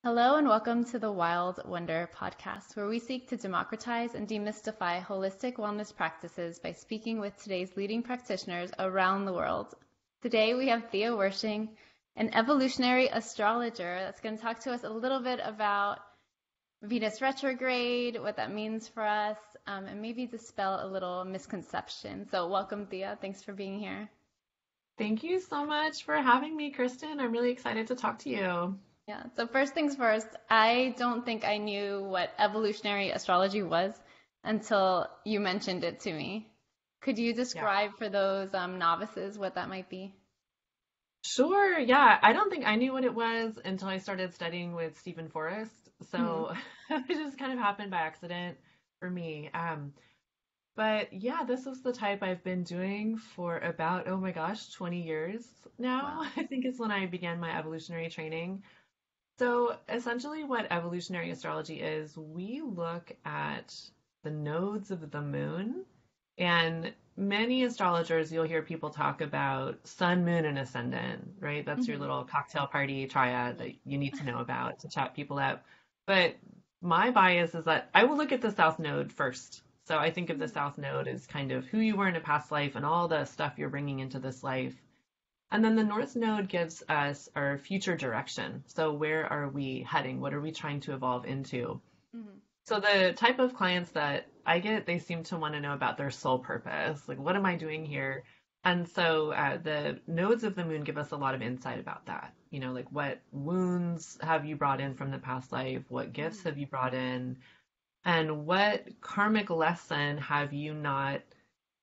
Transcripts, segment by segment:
Hello and welcome to the Wild Wonder podcast, where we seek to democratize and demystify holistic wellness practices by speaking with today's leading practitioners around the world. Today we have Thea Wirsching, an evolutionary astrologer that's going to talk to us a little bit about Venus Retrograde, what that means for us, and maybe dispel a little misconception. So welcome, Thea. Thanks for being here. Thank you so much for having me, Kristen. I'm really excited to talk to you. Yeah, so first things first, I don't think I knew what evolutionary astrology was until you mentioned it to me. Could you Yeah. describe for those novices what that might be? Sure. Yeah. I don't think I knew what it was until I started studying with Stephen Forrest. Hmm. So it just kind of happened by accident for me. But yeah, this is the type I've been doing for about, oh my gosh, 20 years now. Wow. I think is when I began my evolutionary training. So essentially, what evolutionary astrology is, we look at the nodes of the moon, and many astrologers, you'll hear people talk about sun, moon, and ascendant, right? That's your Hmm. little cocktail party triad that you need to know about to chat people up. But my bias is that I will look at the south node first. So I think of the south node as kind of who you were in a past life and all the stuff you're bringing into this life. And then the North Node gives us our future direction. So where are we heading? What are we trying to evolve into? Hmm. So the type of clients that I get, they seem to want to know about their soul purpose. Like, what am I doing here? And so the nodes of the moon give us a lot of insight about that. Like what wounds have you brought in from the past life? What gifts Hmm. have you brought in? And what karmic lesson have you not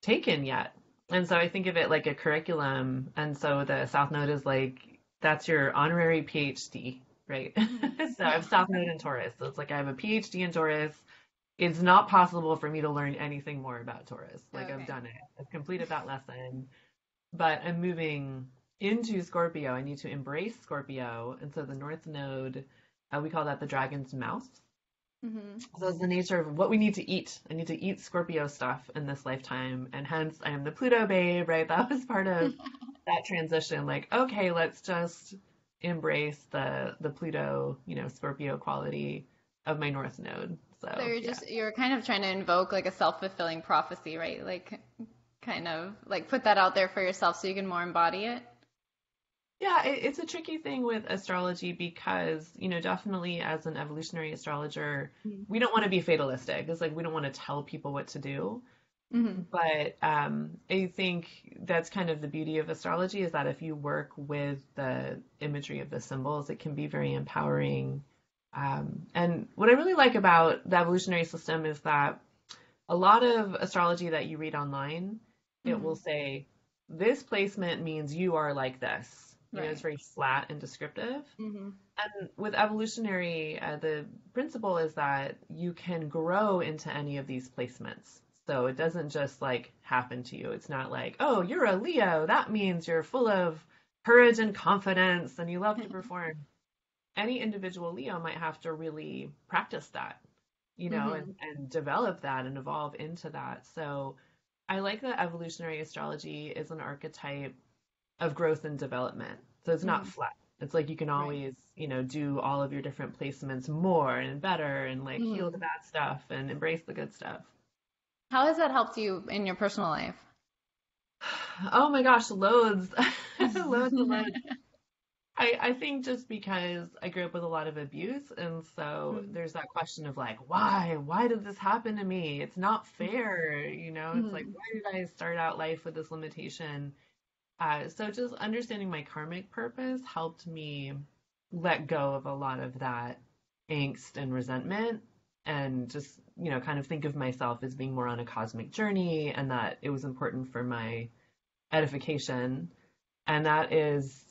taken yet? And so I think of it like a curriculum. And so the South Node is like, that's your honorary PhD, right? Hmm. So I Yeah. have South Node in Taurus. So it's like I have a PhD in Taurus. It's not possible for me to learn anything more about Taurus. Like I've Okay. done it, I've completed that lesson, but I'm moving into Scorpio. I need to embrace Scorpio. And so the North Node, we call that the dragon's mouth. Hmm. So it's the nature of what we need to eat. I need to eat Scorpio stuff in this lifetime, and hence I am the Pluto babe, right? That was part of that transition. Like, okay, let's just embrace the Pluto, Scorpio quality of my North Node. So So you're yeah. just you're kind of trying to invoke like a self-fulfilling prophecy, right? Like kind of like put that out there for yourself so you can more embody it. Yeah, it's a tricky thing with astrology because, definitely as an evolutionary astrologer, we don't want to be fatalistic. It's like we don't want to tell people what to do. Mm-hmm. But I think that's kind of the beauty of astrology is that if you work with the imagery of the symbols, it can be very empowering. And what I really like about the evolutionary system is that a lot of astrology that you read online, it will Hmm. say, this placement means you are like this. It's Right. very flat and descriptive. Hmm. And with evolutionary, the principle is that you can grow into any of these placements. So it doesn't just like happen to you. It's not like, oh, you're a Leo. That means you're full of courage and confidence and you love to perform. Any individual Leo might have to really practice that, Hmm. and develop that and evolve into that. So I like that evolutionary astrology is an archetype of growth and development. So it's not Hmm. flat. It's like you can Right. always, do all of your different placements more and better and like heal the Hmm. bad stuff and embrace the good stuff. How has that helped you in your personal life? Oh my gosh, loads, loads and loads. I think just because I grew up with a lot of abuse, and so Mm-hmm. there's that question of like, why? Why did this happen to me? It's not fair. It's like, Hmm. why did I start out life with this limitation? So just understanding my karmic purpose helped me let go of a lot of that angst and resentment and just, kind of think of myself as being more on a cosmic journey and that it was important for my edification. And that is,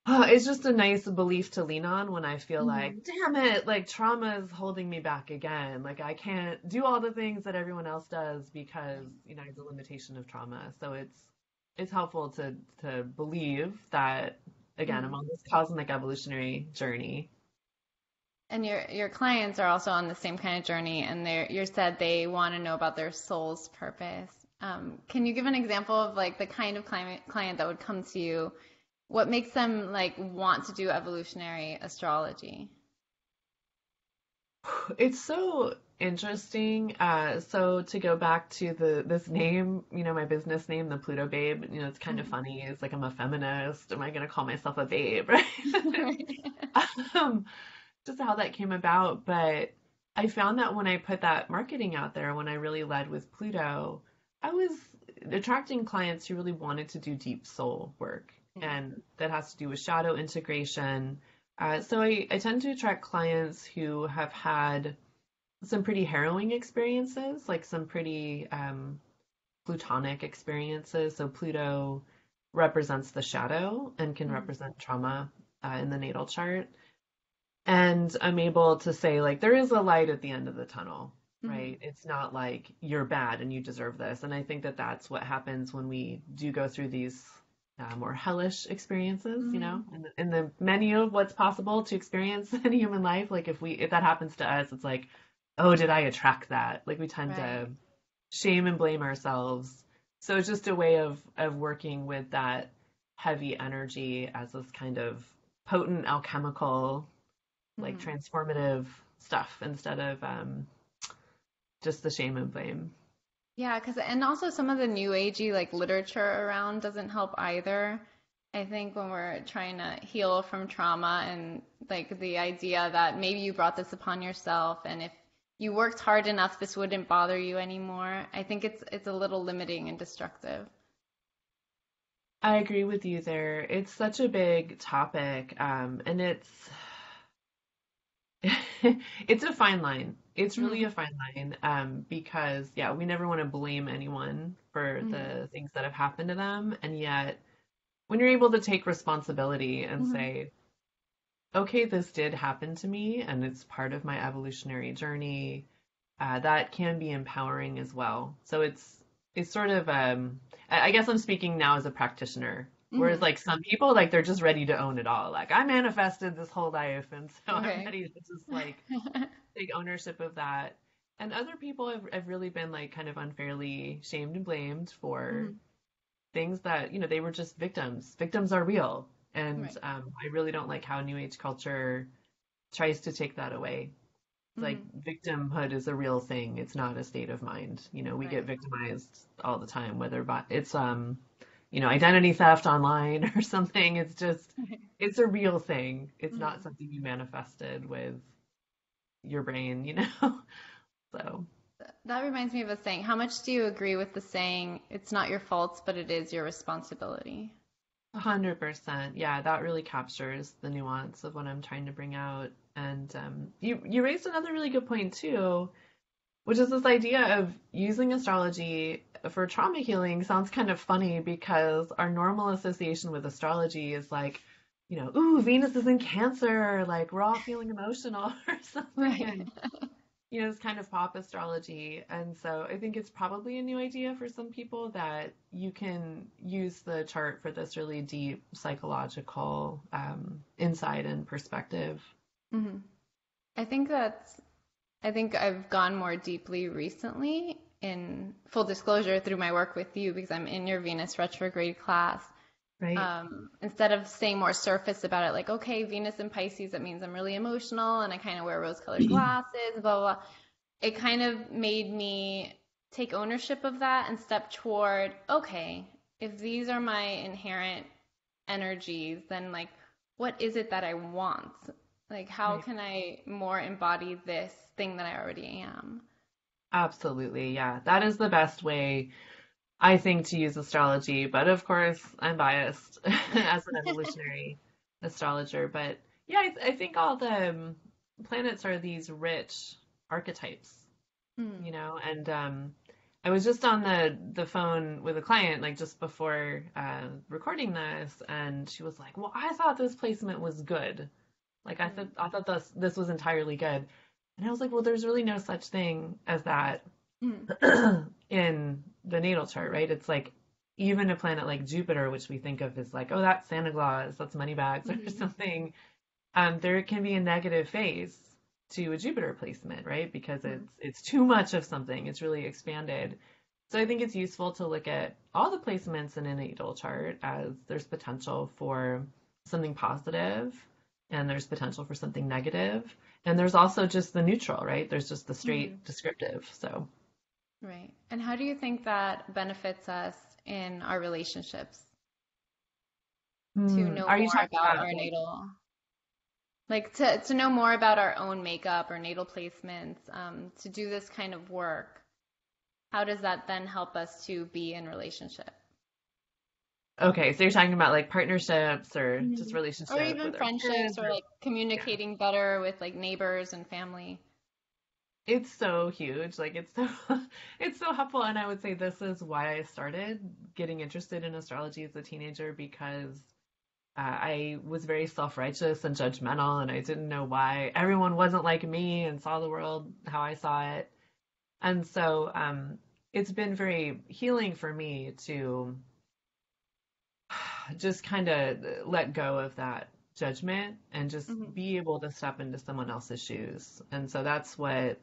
it's just a nice belief to lean on when I feel like, Hmm. damn it, like trauma is holding me back again. Like I can't do all the things that everyone else does because, Right. the limitation of trauma. So it's helpful to believe that again, I'm Hmm. on this cosmic evolutionary journey. And your clients are also on the same kind of journey, and you said they want to know about their soul's purpose. Can you give an example of like the kind of client that would come to you What makes them like want to do evolutionary astrology? It's so interesting. So to go back to this name, my business name, the Pluto Babe, it's kind of funny. It's like I'm a feminist. Am I gonna call myself a babe, right? Um, just how that came about. But I found that when I put that marketing out there, when I really led with Pluto, I was attracting clients who really wanted to do deep soul work, and that has to do with shadow integration. So I tend to attract clients who have had some pretty harrowing experiences, like some pretty plutonic experiences. So Pluto represents the shadow and can represent trauma in the natal chart. And I'm able to say, like, there is a light at the end of the tunnel, right? It's not like you're bad and you deserve this. And I think that that's what happens when we do go through these more hellish experiences, in the menu of what's possible to experience in human life. Like if that happens to us, it's like, oh, did I attract that? Like we tend to shame and blame ourselves. So it's just a way of working with that heavy energy as this kind of potent alchemical, like transformative stuff instead of just the shame and blame. Yeah, and also some of the new agey like literature around doesn't help either. I think when we're trying to heal from trauma and like the idea that maybe you brought this upon yourself and if you worked hard enough, this wouldn't bother you anymore. I think it's a little limiting and destructive. I agree with you there. It's such a big topic, and it's a fine line. It's really a fine line, because yeah, we never want to blame anyone for the things that have happened to them, and yet when you're able to take responsibility and say, okay, this did happen to me, and it's part of my evolutionary journey, that can be empowering as well. So it's sort of I guess I'm speaking now as a practitioner. Whereas like some people, like they're just ready to own it all. Like I manifested this whole life and so I'm ready to just like take ownership of that. And other people have really been like kind of unfairly shamed and blamed for things that, they were just victims. Victims are real. And I really don't like how New Age culture tries to take that away. It's like victimhood is a real thing. It's not a state of mind. We get victimized all the time, whether it's identity theft online or something. It's just, it's a real thing. It's not something you manifested with your brain. So. That reminds me of a saying. How much do you agree with the saying, it's not your fault, but it is your responsibility? 100%. Yeah, that really captures the nuance of what I'm trying to bring out. And you raised another really good point too, which is this idea of using astrology for trauma healing. Sounds kind of funny because our normal association with astrology is like, ooh, Venus is in Cancer, like we're all feeling emotional or something. It's kind of pop astrology. And so I think it's probably a new idea for some people that you can use the chart for this really deep psychological insight and perspective. I think I've gone more deeply recently, in full disclosure, through my work with you because I'm in your Venus Retrograde class. Right. Instead of staying more surface about it, like, okay, Venus in Pisces, that means I'm really emotional and I kind of wear rose-colored glasses, blah, blah, blah. It kind of made me take ownership of that and step toward, okay, if these are my inherent energies, then like, what is it that I want? Like, how can I more embody this thing that I already am? Absolutely. Yeah. That is the best way, I think, to use astrology. But of course, I'm biased as an evolutionary astrologer. But yeah, I think all the planets are these rich archetypes, and I was just on the phone with a client, like just before recording this, and she was like, well, I thought this placement was good. Like I thought this was entirely good. And I was like, well, there's really no such thing as that in the natal chart, right? It's like even a planet like Jupiter, which we think of as like, oh, that's Santa Claus, that's Moneybags or something. There can be a negative phase to a Jupiter placement, right? Because it's too much of something. It's really expanded. So I think it's useful to look at all the placements in a natal chart as there's potential for something positive and there's potential for something negative. And there's also just the neutral, right? There's just the straight descriptive. So, Right. And how do you think that benefits us in our relationships to know are you more talking about about our like, natal, like to know more about our own makeup or natal placements, to do this kind of work? How does that then help us to be in relationship? okay, so you're talking about like partnerships or just Or relationship even with our friendships kids or or, like yeah. communicating better with like neighbors and family. It's so huge. Like it's so it's so helpful. And I would say this is why I started getting interested in astrology as a teenager because I was very self-righteous and judgmental, and I didn't know why everyone wasn't like me and saw the world how I saw it. And so it's been very healing for me to just kind of let go of that judgment and just Hmm. be able to step into someone else's shoes. And so that's what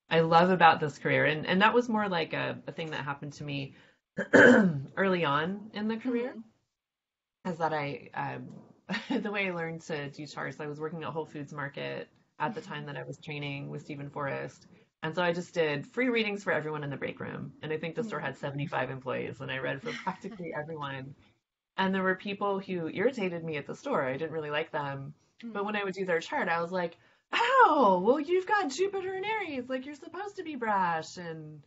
I love about this career. And that was more like a thing that happened to me early on in the career, Hmm. is that the way I learned to do charts, I was working at Whole Foods Market at the time that I was training with Stephen Forrest. And so I just did free readings for everyone in the break room. And I think the store Hmm. had 75 employees, and I read for practically everyone. And there were people who irritated me at the store. I didn't really like them. But when I would do their chart, I was like, oh, well, you've got Jupiter and Aries. Like, you're supposed to be brash and,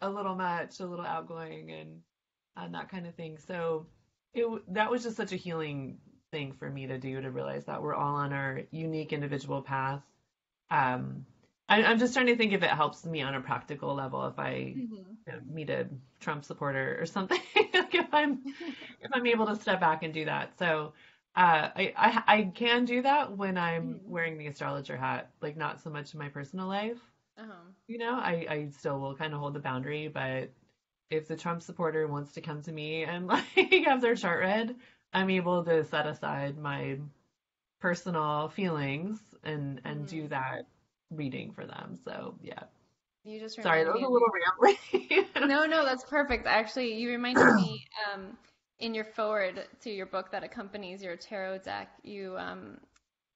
a little much, a little outgoing and that kind of thing. So that was just such a healing thing for me to do, to realize that we're all on our unique individual path. Um, I'm just trying to think if it helps me on a practical level if I Hmm. meet a Trump supporter or something. Like if I'm able to step back and do that. So I can do that when I'm Hmm. wearing the astrologer hat, like not so much in my personal life. Uh-huh. I still will kind of hold the boundary, but if the Trump supporter wants to come to me and like have their chart read, I'm able to set aside my personal feelings and do Hmm. that reading for them. So yeah. You just Sorry, that reminded was me a of your. little rambling. No, no, that's perfect. Actually, you reminded me in your forward to your book that accompanies your tarot deck, you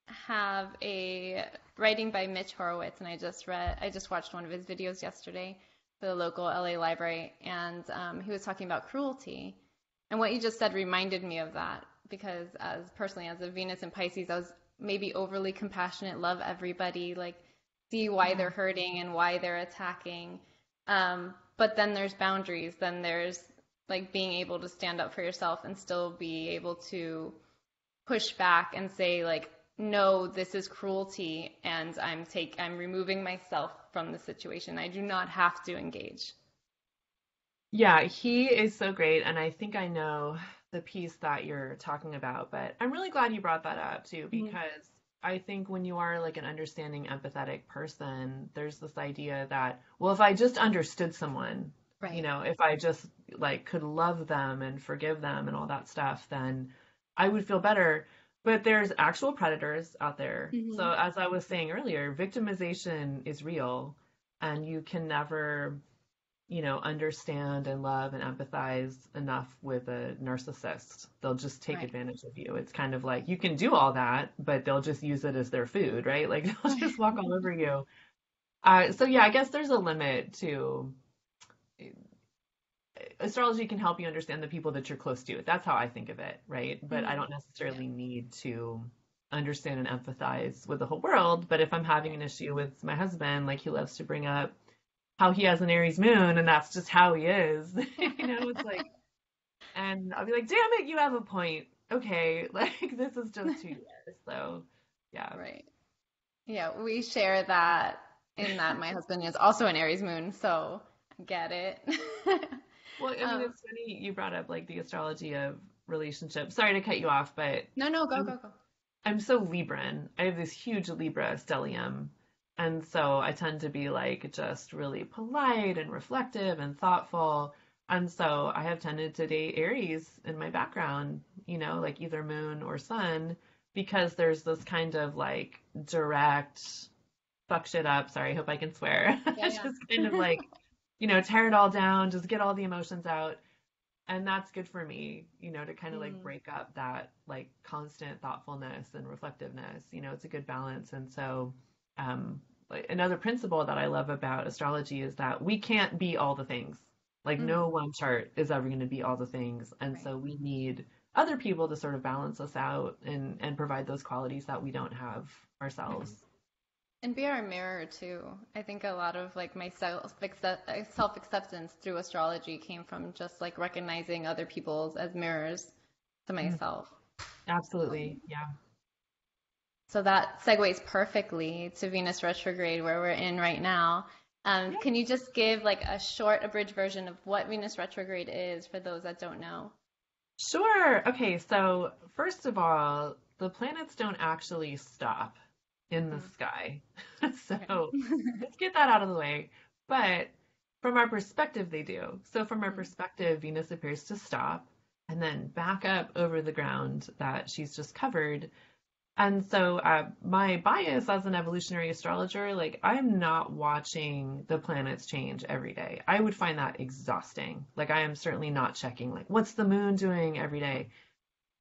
have a writing by Mitch Horowitz, and I just watched one of his videos yesterday for the local LA library, and he was talking about cruelty. And what you just said reminded me of that because personally, as a Venus in Pisces, I was maybe overly compassionate, love everybody, like see why they're hurting and why they're attacking. But then there's boundaries. Then there's like being able to stand up for yourself and still be able to push back and say like, no, this is cruelty, and I'm removing myself from the situation. I do not have to engage. Yeah, he is so great, and I think I know the piece that you're talking about, but I'm really glad you brought that up too, Mhm. because I think when you are like an understanding, empathetic person, there's this idea that, well, if I just understood someone, Right. if I just like could love them and forgive them and all that stuff, then I would feel better. But there's actual predators out there. Hmm. So as I was saying earlier, victimization is real, and you can never understand and love and empathize enough with a narcissist. They'll just take Right. advantage of you. It's kind of like you can do all that, but they'll just use it as their food, right? Like they'll Right. just walk all over you. So yeah, I guess there's a limit to astrology can help you understand the people that you're close to. That's how I think of it, right? But I Hmm. don't Yeah. necessarily need to understand and empathize with the whole world. But if I'm having Right. an issue with my husband, like he loves to bring up how he has an Aries moon and that's just how he is, it's like, and I'll be like, damn it, you have a point. Okay, like this is just who you are. So, yeah. Right. Yeah, we share that in that my husband is also an Aries moon, so I get it. Well, I mean, Um, it's funny you brought up like the astrology of relationships. Sorry to cut you off, but no, no, go, I'm go, go. I'm so Libran. I have this huge Libra stellium. And so I tend to be like just really polite and reflective and thoughtful. And so I have tended to date Aries in my background, like either moon or sun, because there's this kind of like direct fuck shit up. Sorry, I hope I can swear. Yeah, It's yeah. just kind of like tear it all down, just get all the emotions out. And that's good for me, to kind of like break up that like constant thoughtfulness and reflectiveness. It's a good balance. And so, like another principle that I love about astrology is that we can't be all the things. Like no one chart is ever going to be all the things. And Right. so we need other people to sort of balance us out and provide those qualities that we don't have ourselves. And be our mirror too. I think a lot of like my self acceptance through astrology came from just like recognizing other people's as mirrors to Mm, myself. absolutely. Yeah. So that segues perfectly to Venus retrograde, where we're in right now. Can you just give like a short, abridged version of what Venus retrograde is for those that don't know? Sure. Okay, so first of all, the planets don't actually stop in the Mm, sky. okay. So let's get that out of the way. But from our perspective, they do. So from our Mm, perspective, Venus appears to stop and then back up over the ground that she's just covered. And so, my bias as an evolutionary astrologer, like, I'm not watching the planets change every day. I would find that exhausting. Like, I am certainly not checking, like, what's the moon doing every day?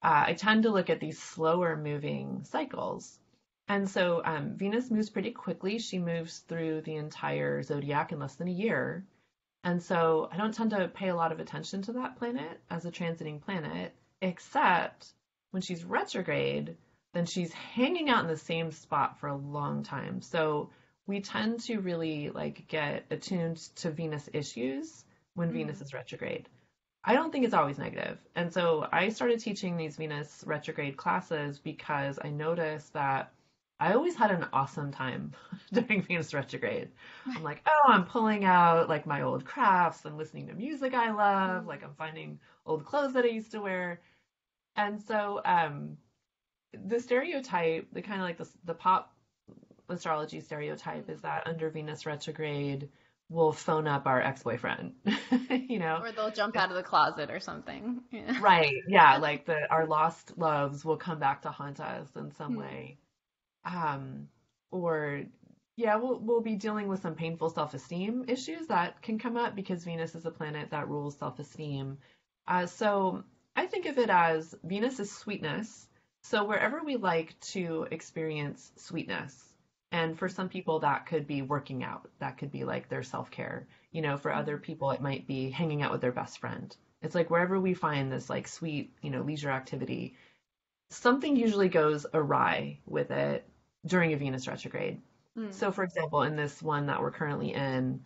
I tend to look at these slower moving cycles. And so, Venus moves pretty quickly. She moves through the entire zodiac in less than a year. And so, I don't tend to pay a lot of attention to that planet as a transiting planet, except when she's retrograde, then she's hanging out in the same spot for a long time. So we tend to really like get attuned to Venus issues when Venus mm, is retrograde. I don't think it's always negative. And so I started teaching these Venus retrograde classes because I noticed that I always had an awesome time during Venus retrograde. I'm like, oh, I'm pulling out like my old crafts. I'm listening to music I love. Like I'm finding old clothes that I used to wear. And so the stereotype, the kind of like the pop astrology stereotype is that under Venus retrograde, we'll phone up our ex-boyfriend, you know? Or they'll jump out of the closet or something. Yeah. Right. Yeah, like our lost loves will come back to haunt us in some Mm, way. Um, or yeah, we'll be dealing with some painful self-esteem issues that can come up because Venus is a planet that rules self-esteem. So I think of it as Venus is sweetness. So wherever we like to experience sweetness, and for some people that could be working out, that could be like their self-care. For other mm, people it might be hanging out with their best friend. It's like wherever we find this like sweet, leisure activity, something usually goes awry with it during a Venus retrograde. mm, So, for example, in this one that we're currently in,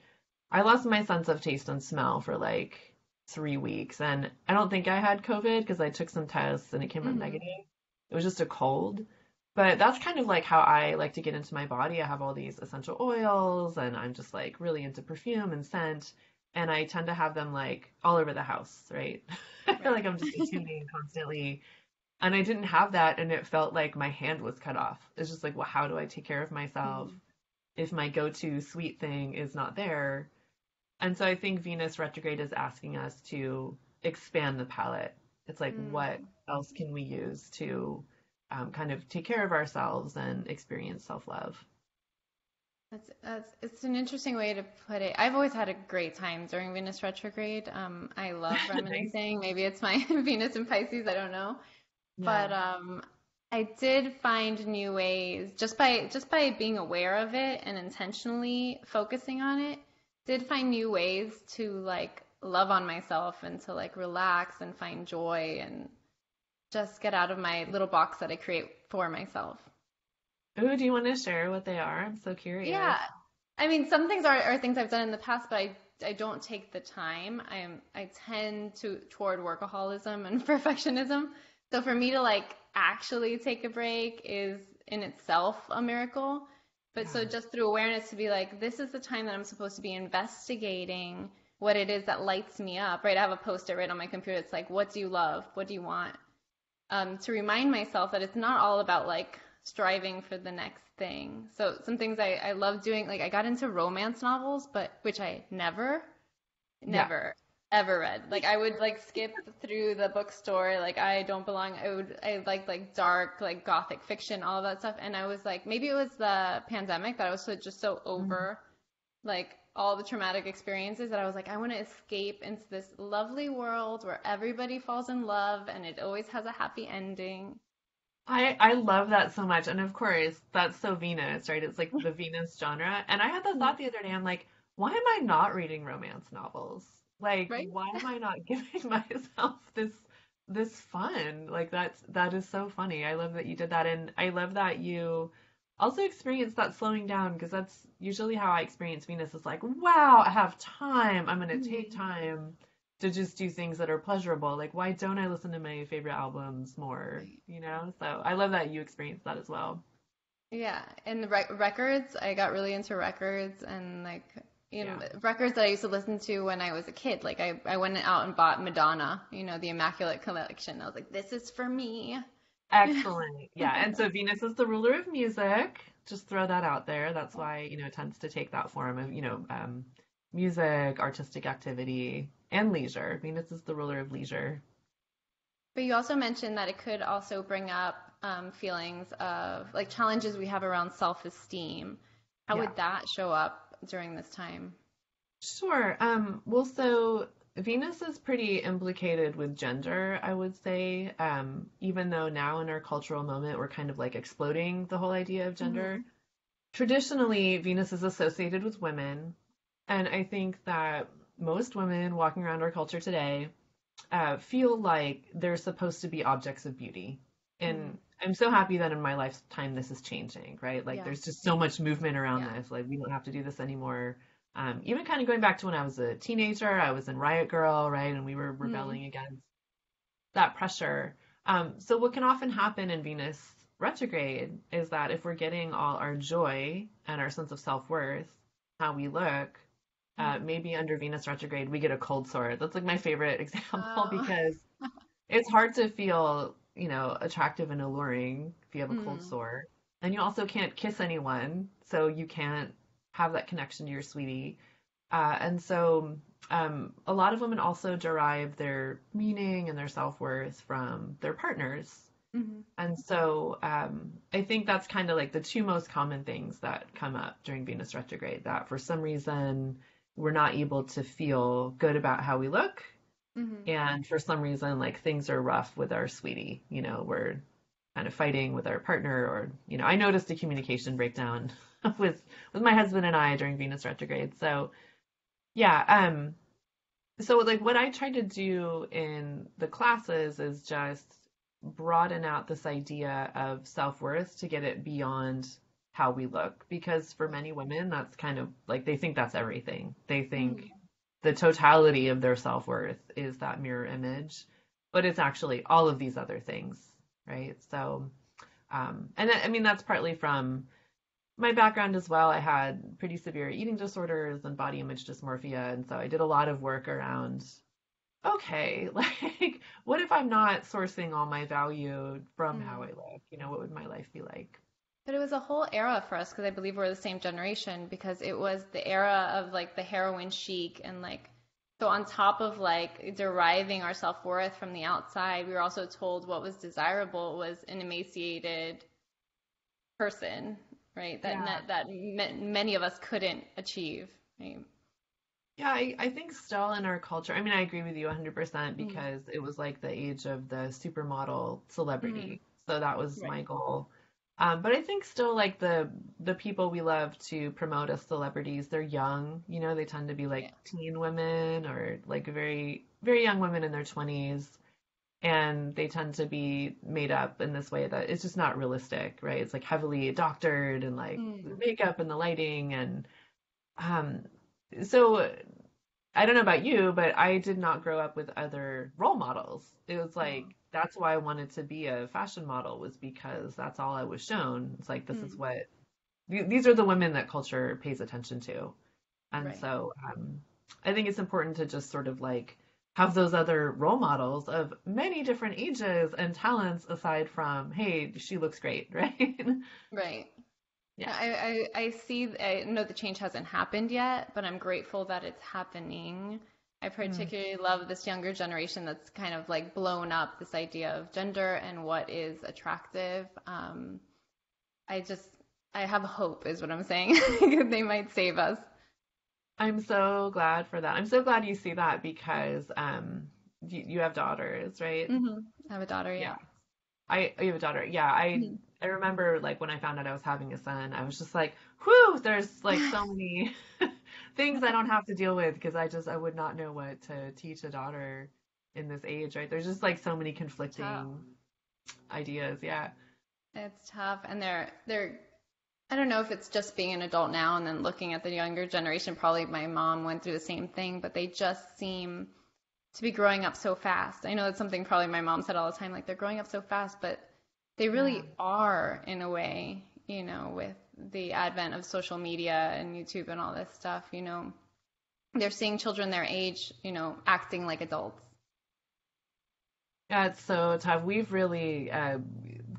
I lost my sense of taste and smell for like 3 weeks. And I don't think I had COVID because I took some tests and it came up mm, negative. It was just a cold. But that's kind of like how I like to get into my body. I have all these essential oils and I'm just like really into perfume and scent. And I tend to have them like all over the house, right? I feel right. like I'm just attuning constantly, and I didn't have that, and it felt like my hand was cut off. It's just like, well, how do I take care of myself Mm, if my go-to sweet thing is not there? And so I think Venus retrograde is asking us to expand the palette. It's like, what mm. else can we use to kind of take care of ourselves and experience self-love? It's an interesting way to put it. I've always had a great time during Venus retrograde. I love Nice. reminiscing. Maybe it's my Venus in Pisces, I don't know. Yeah. But I did find new ways just by being aware of it and intentionally focusing on it, did find new ways to like love on myself and to like relax and find joy and just get out of my little box that I create for myself. Ooh, do you want to share what they are? I'm so curious. Yeah, I mean, some things are things I've done in the past, but I don't take the time. I tend to toward workaholism and perfectionism. So for me to like actually take a break is in itself a miracle. But so Yeah. just through awareness to be like, this is the time that I'm supposed to be investigating what it is that lights me up, right? I have a post-it right on my computer. It's like, what do you love? What do you want? To remind myself that it's not all about like striving for the next thing. So some things I love doing, like I got into romance novels, but which I Yeah. never ever read. Like I would like skip through the bookstore, like I don't belong. I like dark, like gothic fiction, all of that stuff. And I was like, maybe it was the pandemic that I was just so Mhm. over like all the traumatic experiences that I was like, I want to escape into this lovely world where everybody falls in love and it always has a happy ending. I love that so much. And of course, that's so Venus, right? It's like the Venus genre. And I had the Mhm. thought the other day, I'm like, why am I not reading romance novels? Like, Right? why am I not giving myself this fun? Like that is so funny. I love that you did that. And I love that you also experienced that slowing down because that's usually how I experience Venus. It's like, wow, I have time. I'm gonna take Mhm. time to just do things that are pleasurable. Like, why don't I listen to my favorite albums more? Right. You know? So I love that you experienced that as well. Yeah, and the records, I got really into records and like Yeah. records that I used to listen to when I was a kid. Like I went out and bought Madonna, the Immaculate Collection. I was like, this is for me. Excellent. Yeah. And so Venus is the ruler of music. Just throw that out there. That's why, it tends to take that form of, music, artistic activity, and leisure. Venus is the ruler of leisure. But you also mentioned that it could also bring up feelings of like challenges we have around self-esteem. How Yeah. would that show up during this time? Sure. Well, so Venus is pretty implicated with gender, I would say. Even though now in our cultural moment we're kind of like exploding the whole idea of gender. Hmm. Traditionally, Venus is associated with women, and I think that most women walking around our culture today feel like they're supposed to be objects of beauty. Hmm. And I'm so happy that in my lifetime this is changing, right? Like Yeah, there's just so much movement around yeah. this. Like we don't have to do this anymore. Even kind of going back to when I was a teenager, I was in Riot Girl, right? And we were Hmm. rebelling against that pressure. So what can often happen in Venus retrograde is that if we're getting all our joy and our sense of self-worth, how we look, Hmm. maybe under Venus retrograde, we get a cold sore. That's like my favorite example Oh. because it's hard to feel, attractive and alluring if you have a cold Hmm. sore. And you also can't kiss anyone, so you can't have that connection to your sweetie. And so a lot of women also derive their meaning and their self-worth from their partners. Hmm. And so I think that's kind of like the two most common things that come up during Venus retrograde, that for some reason we're not able to feel good about how we look. Hmm. And for some reason, like things are rough with our sweetie, we're kind of fighting with our partner, or, I noticed a communication breakdown with my husband and I during Venus retrograde. So yeah, so like what I try to do in the classes is just broaden out this idea of self-worth to get it beyond how we look, because for Right. many women that's kind of like they think that's everything. They think Hmm. the totality of their self-worth is that mirror image, but it's actually all of these other things, right? So and I mean that's partly from my background as well. I had pretty severe eating disorders and body image dysmorphia. And so I did a lot of work around, okay, like, what if I'm not sourcing all my value from how I Hmm. look? What would my life be like? But it was a whole era for us because I believe we're the same generation because it was the era of like the heroin chic and like so on top of like deriving our self-worth from the outside, we were also told what was desirable was an emaciated person, right? That Yeah. many of us couldn't achieve, right? Yeah, I think still in our culture, I mean, I agree with you 100% Mm. because it was like the age of the supermodel Mm. celebrity. So that was Right. my goal. But I think still like the people we love to promote as celebrities, they're young, they tend to be like Yeah. teen women or like very, very young women in their 20s. And they tend to be made up in this way that it's just not realistic, right? It's like heavily doctored and like the Mm. makeup and the lighting and um so I don't know about you, but I did not grow up with other role models. It was Oh. like that's why I wanted to be a fashion model, was because that's all I was shown. It's like this is Mm. what these are the women that culture pays attention to. And Right. so I think it's important to just sort of like have those other role models of many different ages and talents aside from, hey, she looks great, right? Right. Yeah. I see, I know the change hasn't happened yet, but I'm grateful that it's happening. I Mm. particularly love this younger generation that's kind of like blown up this idea of gender and what is attractive. I just, I have hope, is what I'm saying. They might save us. I'm so glad for that. I'm so glad you see that because you have daughters, right? I have a daughter, Yeah. yeah. You have a daughter. Yeah, I Mhm. I remember like when I found out I was having a son, I was just like, whew, there's like so many things I don't have to deal with because I would not know what to teach a daughter in this age, right? There's just like so many Tough. conflicting ideas. Yeah. It's tough, and they're I don't know if it's just being an adult now and then looking at the younger generation. Probably my mom went through the same thing, but they just seem to be growing up so fast. I know it's something probably my mom said all the time, like they're growing up so fast, but they Yeah. really are in a way, with the advent of social media and YouTube and all this stuff, they're seeing children their age, acting like adults. Yeah, it's so tough. We've really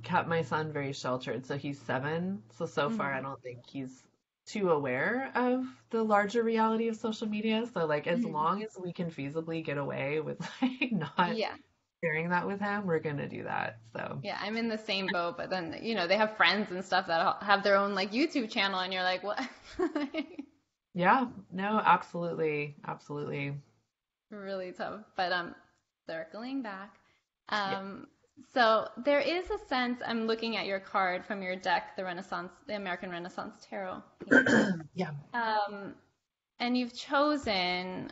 kept my son very sheltered. So he's 7. So far, I Hmm. don't think he's too aware of the larger reality of social media. So like as Hmm. long as we can feasibly get away with like not Yeah. sharing that with him, we're gonna do that. So Yeah, I'm in the same boat, but then, they have friends and stuff that have their own like YouTube channel and you're like, what? yeah, no, absolutely, absolutely. Really tough. But circling back. Yeah. Um, so there is a sense, I'm looking at your card from your deck, the American Renaissance Tarot here. Yeah. Um, and you've chosen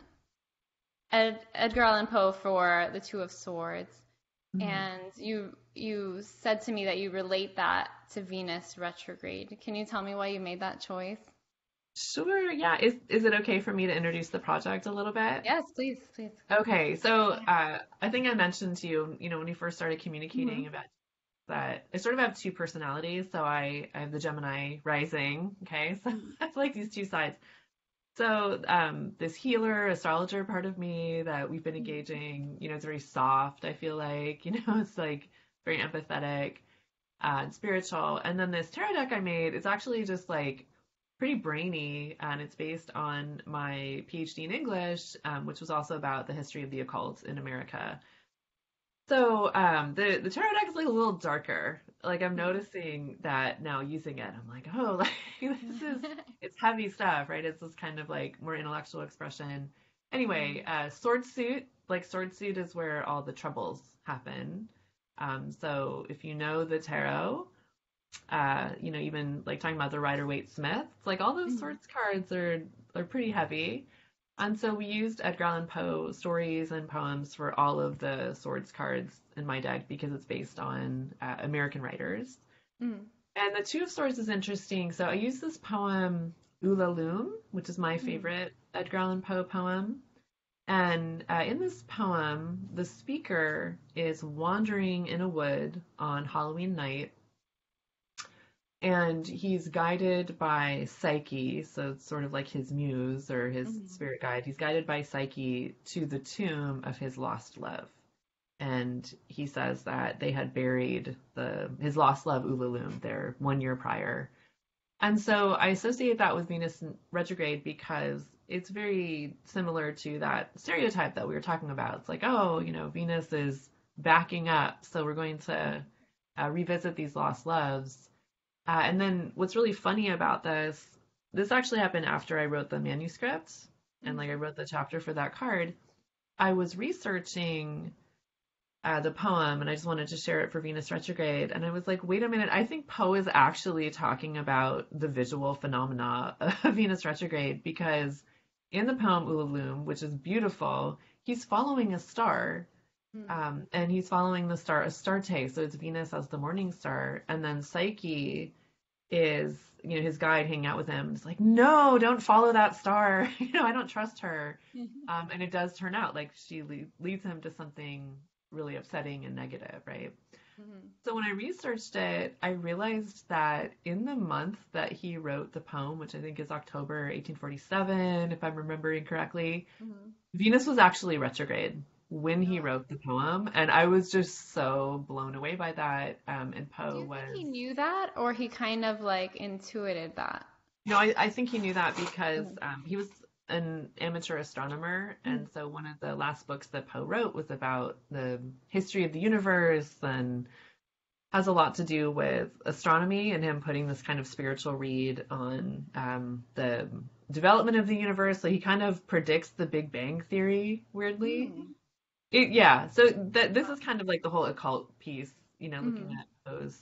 Edgar Allan Poe for the Two of Swords. Mhm. And you said to me that you relate that to Venus retrograde. Can you tell me why you made that choice? Sure, yeah. Is it okay for me to introduce the project a little bit? Yes, please, please. Okay, so Yeah. I think I mentioned to you, when we first started Hmm. communicating about that, I sort of have two personalities. So I have the Gemini rising, okay? So I have like these two sides. So this healer, astrologer part of me that we've been engaging, it's very soft, I feel like, it's like very empathetic and spiritual. And then this tarot deck I made, it's actually just like pretty brainy, and it's based on my PhD in English, which was also about the history of the occult in America. So the tarot deck is like a little darker. Like I'm noticing that now using it, I'm like, oh, like this is it's heavy stuff, right? It's this kind of like more intellectual expression. Anyway, sword suit, like sword suit is where all the troubles happen. So if you know the tarot, even like talking about the Rider-Waite Smith, it's like all those swords cards are pretty heavy. And so we used Edgar Allan Poe stories and poems for all of the swords cards in my deck because it's based on American writers. Mm. And the Two of Swords is interesting. So I used this poem Ulalume, which is my Mm. favorite Edgar Allan Poe poem. And in this poem, the speaker is wandering in a wood on Halloween night, and he's guided by Psyche, so it's sort of like his muse or his Mm. spirit guide. He's guided by Psyche to the tomb of his lost love. And he says that they had buried his lost love Ulalume there 1 year prior. And so I associate that with Venus retrograde because it's very similar to that stereotype that we were talking about. It's like, oh, Venus is backing up, so we're going to revisit these lost loves. And then what's really funny about this actually happened after I wrote the manuscript and like I Mm. wrote the chapter for that card. I was researching the poem and I just wanted to share it for Venus retrograde. And I was like, wait a minute, I think Poe is actually talking about the visual phenomena of Venus retrograde because in the poem Ulalume, which is beautiful, he's following a star. Mm. And he's following the star Astarte, so it's Venus as the morning star, and then Psyche is, his guide hanging out with him. It's like, no, don't follow that star. I don't trust her. And it does turn out like she leads him to something really upsetting and negative, right? Mm. So when I researched it, I realized that in the month that he wrote the poem, which I think is October 1847, if I'm remembering correctly, Mm. Venus was actually retrograde when he Oh. wrote the poem, and I was just so blown away by that. And Do Poe you think was he knew that or he kind of like intuited that? I think he knew that because Mm. he was an amateur astronomer, Mm. and so one of the last books that Poe wrote was about the history of the universe and has a lot to do with astronomy and him putting this kind of spiritual read on the development of the universe. So he kind of predicts the Big Bang Theory, weirdly. Mm. Yeah, so this is kind of like the whole occult piece, looking Mm-hmm. at those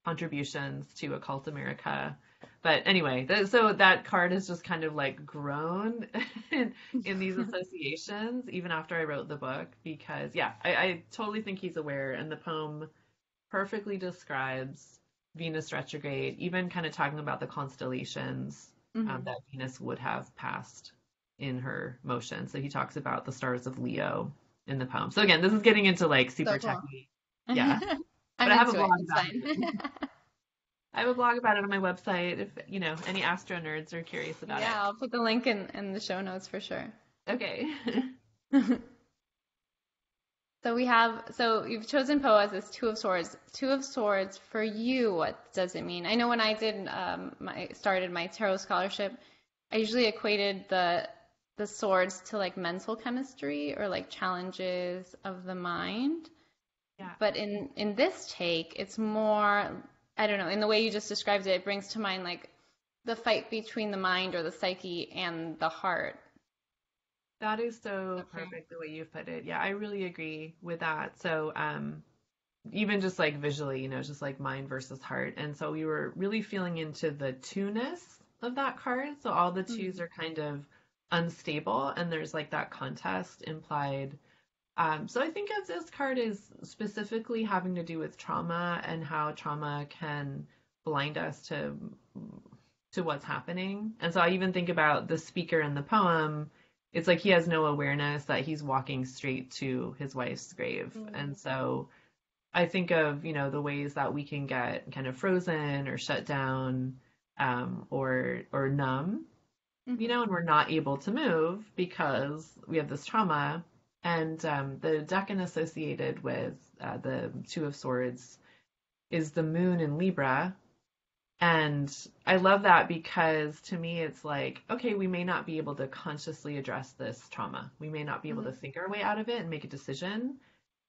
contributions to occult America. But anyway, so that card has just kind of like grown in these associations even after I wrote the book because, yeah, I totally think he's aware, and the poem perfectly describes Venus retrograde, even kind of talking about the constellations Mm-hmm. that Venus would have passed in her motion. So he talks about the stars of Leo in the poem. So again, this is getting into like super So cool. techy. Yeah. I'm But I have a into it. blog It's about fine. it. I have a blog about it on my website if, any astro nerds are curious about Yeah, I'll put the link in the show notes for sure. it. Okay. So you've chosen Poe as this Two of Swords. Two of Swords for you, what does it mean? I know when I did started my tarot scholarship, I usually equated the swords to like mental chemistry or like challenges of the mind. Yeah. But in this take, it's more, I don't know, in the way you just described it, it brings to mind like the fight between the mind or the psyche and the heart. That is so Okay. perfect the way you've put it. Yeah, I really agree with that. So, even just like visually, just like mind versus heart. And so we were really feeling into the two-ness of that card. So all the twos Mm-hmm. are kind of unstable and there's like that contest implied. So I think as this card is specifically having to do with trauma and how trauma can blind us to what's happening. And so I even think about the speaker in the poem. It's like he has no awareness that he's walking straight to his wife's grave. And so I think of, the ways that we can get kind of frozen or shut down, or numb, Mm-hmm. and we're not able to move because we have this trauma. And the decan associated with the Two of Swords is the moon in Libra. And I love that because to me, it's like, okay, we may not be able to consciously address this trauma. We may not be able to Mm-hmm. think our way out of it and make a decision.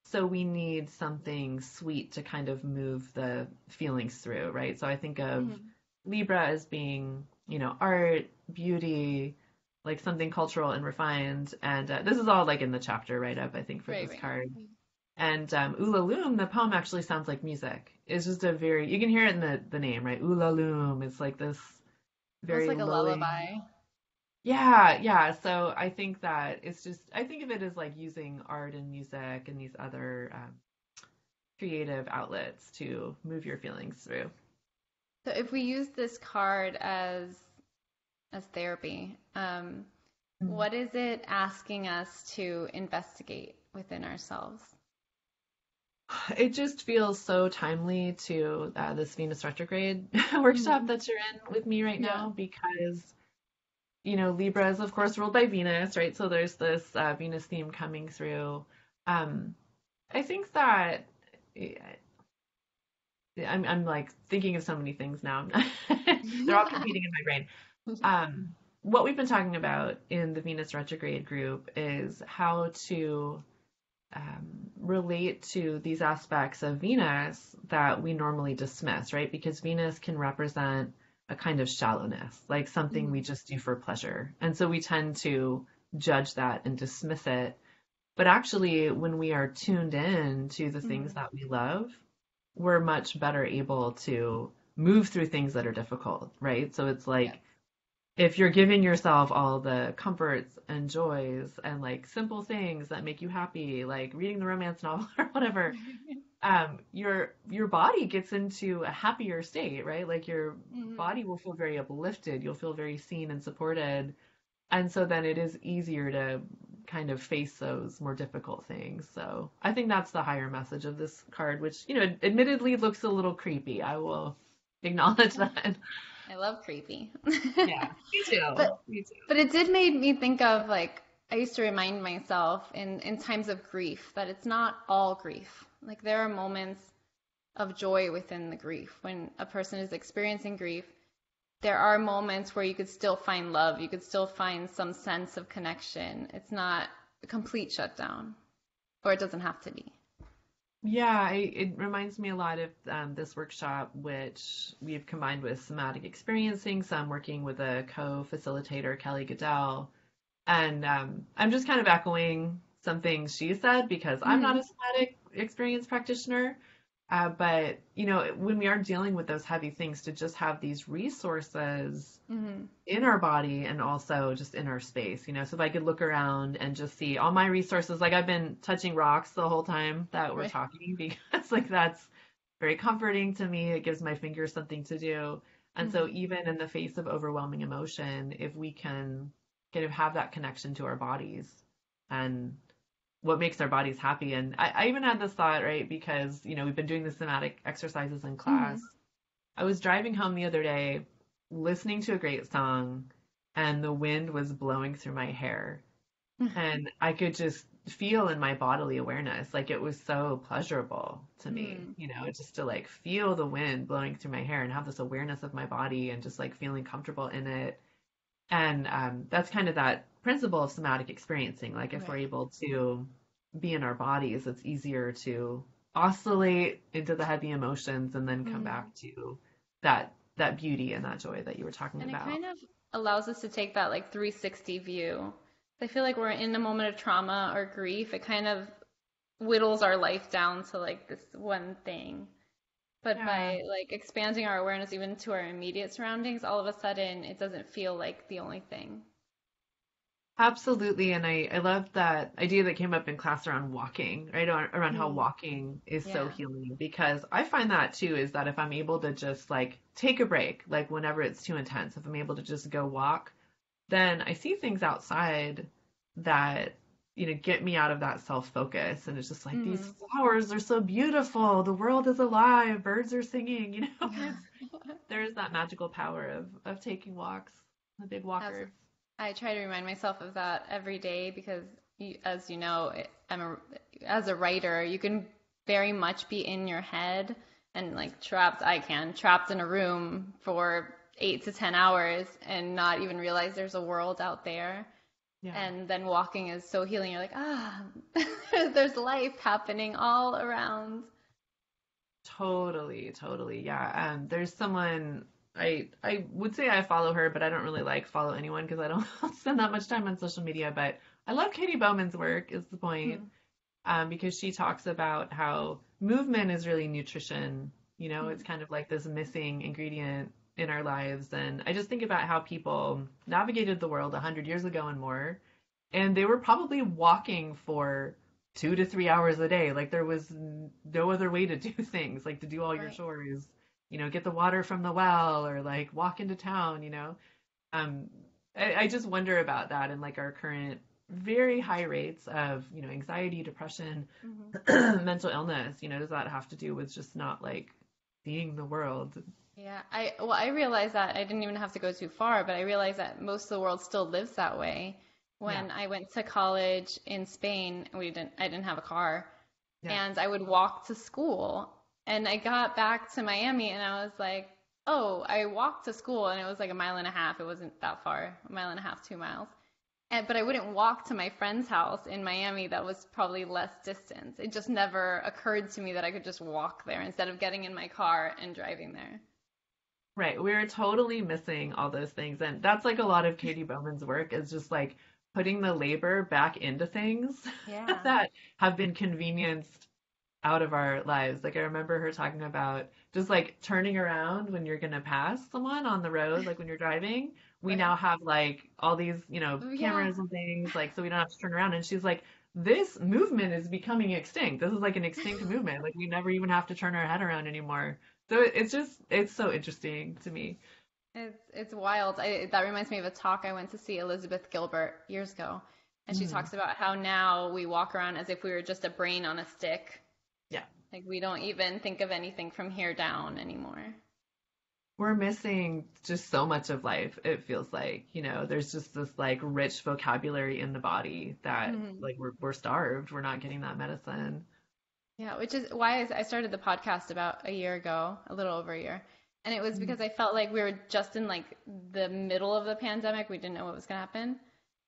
So we need something sweet to kind of move the feelings through, right? So I think of Mm-hmm. Libra as being, art, beauty, like something cultural and refined. And this is all like in the chapter write up, I think, for Right, this right. card. And Ulalume, the poem actually sounds like music. It's just you can hear it in the name, right? Ulalume. It's like this Almost very like a lulling. lullaby. Yeah, yeah. So I think that I think of it as like using art and music and these other creative outlets to move your feelings through. So if we use this card as therapy, Mm. what is it asking us to investigate within ourselves? It just feels so timely to this Venus retrograde workshop Mm-hmm. that you're in with me right Yeah. now because Libra is of course ruled by Venus, right? So there's this Venus theme coming through. Um, I think that eh, I'm like thinking of so many things now. They're all competing in my brain. What we've been talking about in the Venus retrograde group is how to relate to these aspects of Venus that we normally dismiss, right? Because Venus can represent a kind of shallowness, like something we Mhm. just do for pleasure. And so we tend to judge that and dismiss it. But actually, when we are tuned in to the things Mhm. that we love, we're much better able to move through things that are difficult, right? So it's Yes. like if you're giving yourself all the comforts and joys and like simple things that make you happy, like reading the romance novel or whatever, your body gets into a happier state, right? Like your Mhm. body will feel very uplifted, you'll feel very seen and supported, and so then it is easier to kind of face those more difficult things. So I think that's the higher message of this card, which, admittedly looks a little creepy. I will acknowledge that. I love creepy. Yeah, me too. But Me too. but it did make me think of like I used to remind myself in times of grief that it's not all grief. Like there are moments of joy within the grief. When a person is experiencing grief, there are moments where you could still find love, you could still find some sense of connection. It's not a complete shutdown, or it doesn't have to be. Yeah, it reminds me a lot of this workshop, which we've combined with somatic experiencing. So I'm working with a co-facilitator, Kelly Goodell, and I'm just kind of echoing some things she said because I'm not Hmm. a somatic experience practitioner. But, you know, when we are dealing with those heavy things, to just have these resources Hmm. in our body and also just in our space, you know. So if I could look around and just see all my resources, like I've been touching rocks the whole time that we're Right. talking because like that's very comforting to me. It gives my fingers something to do. And so Hmm. even in the face of overwhelming emotion, if we can kind of have that connection to our bodies and what makes our bodies happy. And I even had this thought, right? Because, you know, we've been doing the somatic exercises in class. Hmm. I was driving home the other day, listening to a great song, and the wind was blowing through my hair. And I could just feel in my bodily awareness, like it was so pleasurable to me, Hmm. you know, just to like feel the wind blowing through my hair and have this awareness of my body and just like feeling comfortable in it. And that's kind of that principle of somatic experiencing. Like if we're Right. able to be in our bodies, it's easier to oscillate into the heavy emotions and then come Hmm. back to that beauty and that joy that you were talking And it about. kind of allows us to take that like 360 view. I feel like we're in a moment of trauma or grief. It kind of whittles our life down to like this one thing. But Yeah, by like expanding our awareness even to our immediate surroundings, all of a sudden it doesn't feel like the only thing. absolutely. And I love that idea that came up in class around walking, right? Around how Mm. walking is so Yeah. healing because I find that too is that if I'm able to just like take a break, like whenever it's too intense, if I'm able to just go walk, then I see things outside that, you know, get me out of that self-focus. And it's just like these Hmm. flowers are so beautiful. The world is alive. Birds are singing, you know, it's there is that magical power of taking walks. I'm a big As walker. I try to remind myself of that every day because, as you know, as a writer, you can very much be in your head and like trapped in a room for 8 to 10 hours and not even realize there's a world out there. Yeah. And then walking is so healing. You're like, there's life happening all around. Totally, totally. Yeah. There's someone I would say I follow her, but I don't really like follow anyone because I don't spend that much time on social media. But I love Katie Bowman's work, is the point. Hmm. Because she talks about how movement is really nutrition. You know, it's Hmm. kind of like this missing ingredient in our lives. And I just think about how people navigated the world 100 years ago and more, and they were probably walking for 2 to 3 hours a day. Like there was no other way to do things, like to do all your Right. chores, you know, get the water from the well or like walk into town, you know. Um, I just wonder about that and like our current very high rates of, you know, anxiety, depression, Hmm. mental illness. You know, does that have to do with just not like seeing the world? Yeah, I realized that I didn't even have to go too far, but I realized that most of the world still lives that way. Yeah, When I went to college in Spain, I didn't have a car, yeah, and I would walk to school. And I got back to Miami and I was like, "Oh, I walked to school and it was like a mile and a half. It wasn't that far, a mile and a half, 2 miles." But I wouldn't walk to my friend's house in Miami that was probably less distance. It just never occurred to me that I could just walk there instead of getting in my car and driving there. right. We're totally missing all those things. And that's like a lot of Katie Bowman's work is just like putting the labor back into things Yeah. that have been convenienced out of our lives. Like I remember her talking about just like turning around when you're gonna pass someone on the road, like when you're driving. We Right. now have like all these, you know, Yeah. cameras and things, like so we don't have to turn around. And she's like, this movement is becoming extinct. This is like an extinct movement. Like we never even have to turn our head around anymore. So it's just it's so interesting to me. It's wild. That reminds me of a talk I went to see Elizabeth Gilbert years ago, and she Mhm. talks about how now we walk around as if we were just a brain on a stick. Yeah. Like we don't even think of anything from here down anymore. We're missing just so much of life, it feels like. You know, there's just this like rich vocabulary in the body that Hmm. like we're starved. We're not getting that medicine. Yeah, which is why I started the podcast about a year ago, a little over a year. And it was Mm. because I felt like we were just in like the middle of the pandemic. We didn't know what was going to happen.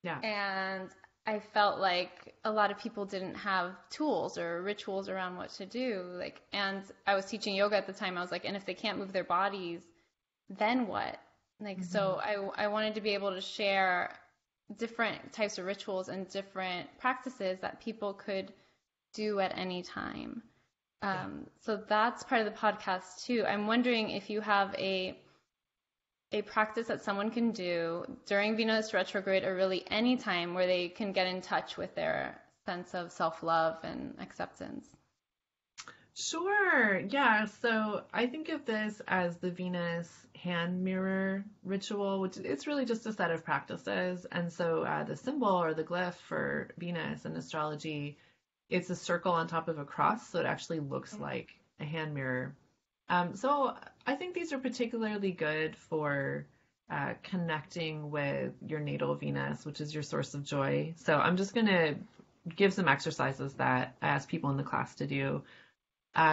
Yeah. And I felt like a lot of people didn't have tools or rituals around what to do. Like, and I was teaching yoga at the time. I was like, and if they can't move their bodies, then what? Like, Mm-hmm. so I wanted to be able to share different types of rituals and different practices that people could do at any time. Yeah. So that's part of the podcast too. I'm wondering if you have a practice that someone can do during Venus retrograde or really any time where they can get in touch with their sense of self-love and acceptance. Sure. Yeah. So I think of this as the Venus hand mirror ritual, which it's really just a set of practices. And so the symbol or the glyph for Venus in astrology, it's a circle on top of a cross. So it actually looks like a hand mirror. So I think these are particularly good for connecting with your natal Venus, which is your source of joy. So I'm just going to give some exercises that I ask people in the class to do.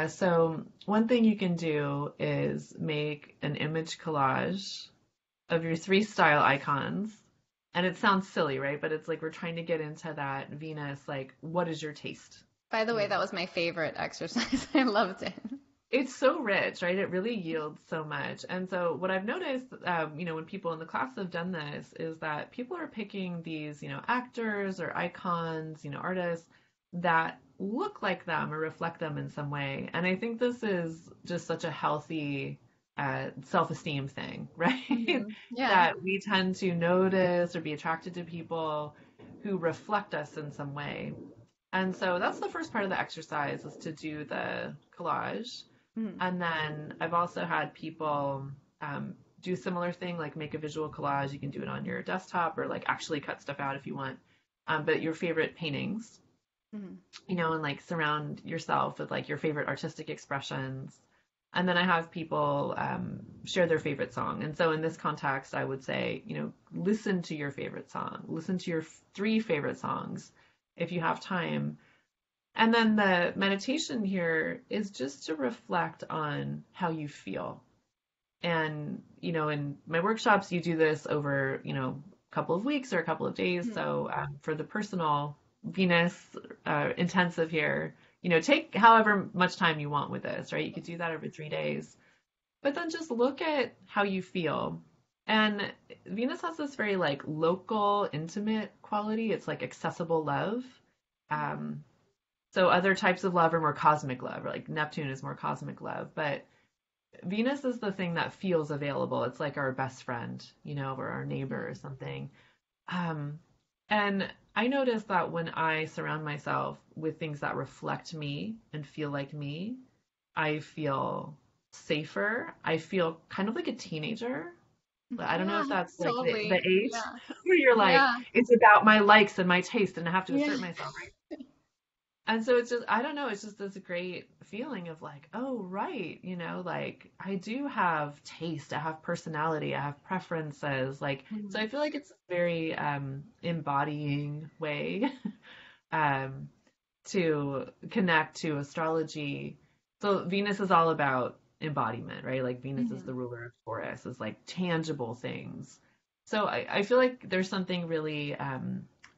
So one thing you can do is make an image collage of your three style icons. And it sounds silly, right? But it's like we're trying to get into that Venus, like, what is your taste? By the You way, know, that was my favorite exercise. I loved it. it's so rich, right? It really yields so much. And so what I've noticed, when people in the class have done this, is that people are picking these, actors or icons, artists that look like them or reflect them in some way. And I think this is just such a healthy self-esteem thing, right? Yeah. That we tend to notice or be attracted to people who reflect us in some way. And so that's the first part of the exercise is to do the collage. Mhm. And then I've also had people do a similar thing, like make a visual collage. You can do it on your desktop or like actually cut stuff out if you want. But your favorite paintings, Mhm. and like surround yourself with like your favorite artistic expressions. And then I have people share their favorite song. And so in this context, I would say, listen to your favorite song, listen to your three favorite songs if you have time. And then the meditation here is just to reflect on how you feel. And, in my workshops, you do this over, a couple of weeks or a couple of days. Mhm. So for the personal Venus intensive here, take however much time you want with this, right? You could do that over 3 days. But then just look at how you feel. And Venus has this very like local, intimate quality. It's like accessible love. Um, so other types of love are more cosmic love, like Neptune is more cosmic love, but Venus is the thing that feels available. It's like our best friend, or our neighbor or something. Um, and I notice that when I surround myself with things that reflect me and feel like me, I feel safer. I feel kind of like a teenager. I don't know Yeah, if that's like the totally. age Yeah. where you're like, Yeah. it's about my likes and my taste and I have to Yeah. assert myself, right? And so it's just, I don't know, it's just this great feeling of like, oh, right, like I do have taste, I have personality, I have preferences. Like, so Mhm. I feel like it's a very embodying way um, to connect to astrology. So Venus is all about embodiment, right? Like Venus is the Mhm. ruler of Taurus, is like tangible things. So I feel like there's something really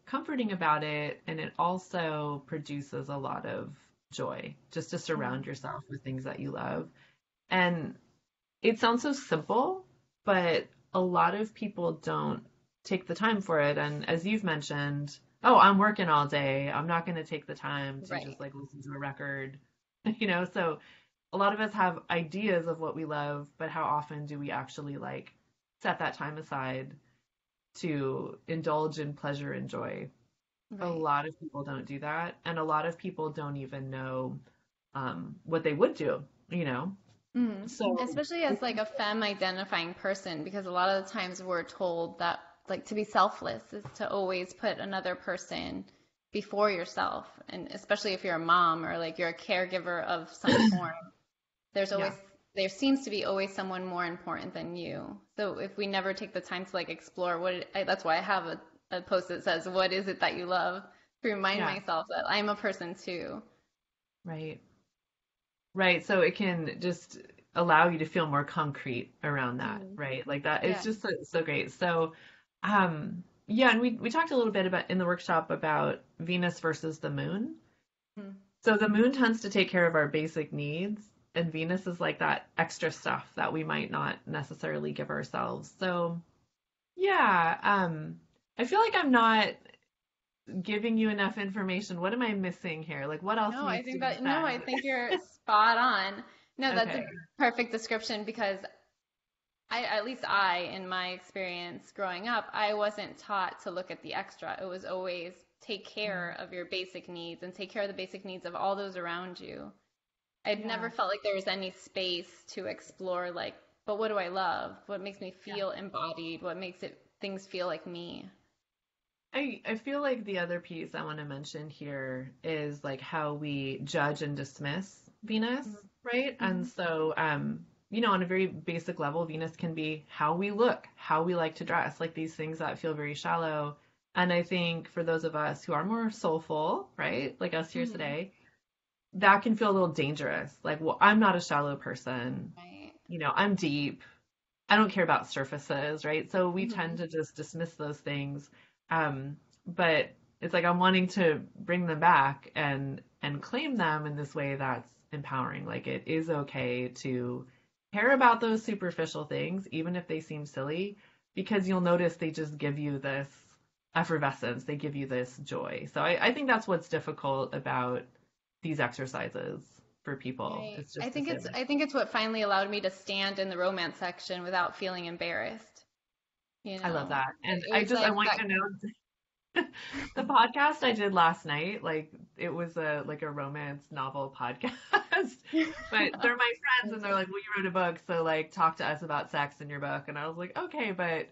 comforting about it, and it also produces a lot of joy just to surround Mhm. yourself with things that you love. And it sounds so simple, but a lot of people don't take the time for it. And as you've mentioned, oh, I'm working all day. I'm not going to take the time to Right. just like listen to a record, So a lot of us have ideas of what we love, but how often do we actually like set that time aside to indulge in pleasure and joy? A Right. lot of people don't do that, and a lot of people don't even know what they would do, you know? Mhm. So, Especially as like a femme identifying person, because a lot of the times we're told that like to be selfless is to always put another person before yourself. And especially if you're a mom or like you're a caregiver of some form, there's yeah, always there seems to be always someone more important than you. So if we never take the time to like explore that's why I have a post that says, "What is it that you love?" to remind yeah, myself that I'm a person too. right. Right. So it can just allow you to feel more concrete around that, Mhm. right? Like that. It's Yeah. just so, so great. So, um, yeah, and we talked a little bit about in the workshop about Venus versus the moon. Hmm. So the moon tends to take care of our basic needs, and Venus is like that extra stuff that we might not necessarily give ourselves. So yeah, I feel like I'm not giving you enough information. What am I missing here? Like, what else No, I needs to think be that, no, I said? think you're spot on. No, that's a Okay. perfect description because at least in my experience growing up, I wasn't taught to look at the extra. It was always take care Mm, of your basic needs and take care of the basic needs of all those around you. I'd never yeah. felt like there was any space to explore, like, but what do I love? What makes me Yeah. feel embodied? What makes things feel like me? I feel like the other piece I want to mention here is like how we judge and dismiss Venus, right? And Mm-hmm. so, on a very basic level, Venus can be how we look, how we like to dress, like these things that feel very shallow. And I think for those of us who are more soulful, right, like us here Mm-hmm. today, that can feel a little dangerous. Like, well, I'm not a shallow person. Right. I'm deep. I don't care about surfaces, right? So we Mm-hmm. tend to just dismiss those things. But it's like I'm wanting to bring them back and claim them in this way that's empowering. Like it is okay to care about those superficial things, even if they seem silly, because you'll notice they just give you this effervescence. They give you this joy. So I think that's what's difficult about these exercises for people. Right. It's just to say, like, I think it's what finally allowed me to stand in the romance section without feeling embarrassed. You I love know, that. And it I was just I like want that. you to know the podcast I did last night, like it was a romance novel podcast. But they're my friends and they're like, well, you wrote a book, so like talk to us about sex in your book. And I was like, okay, but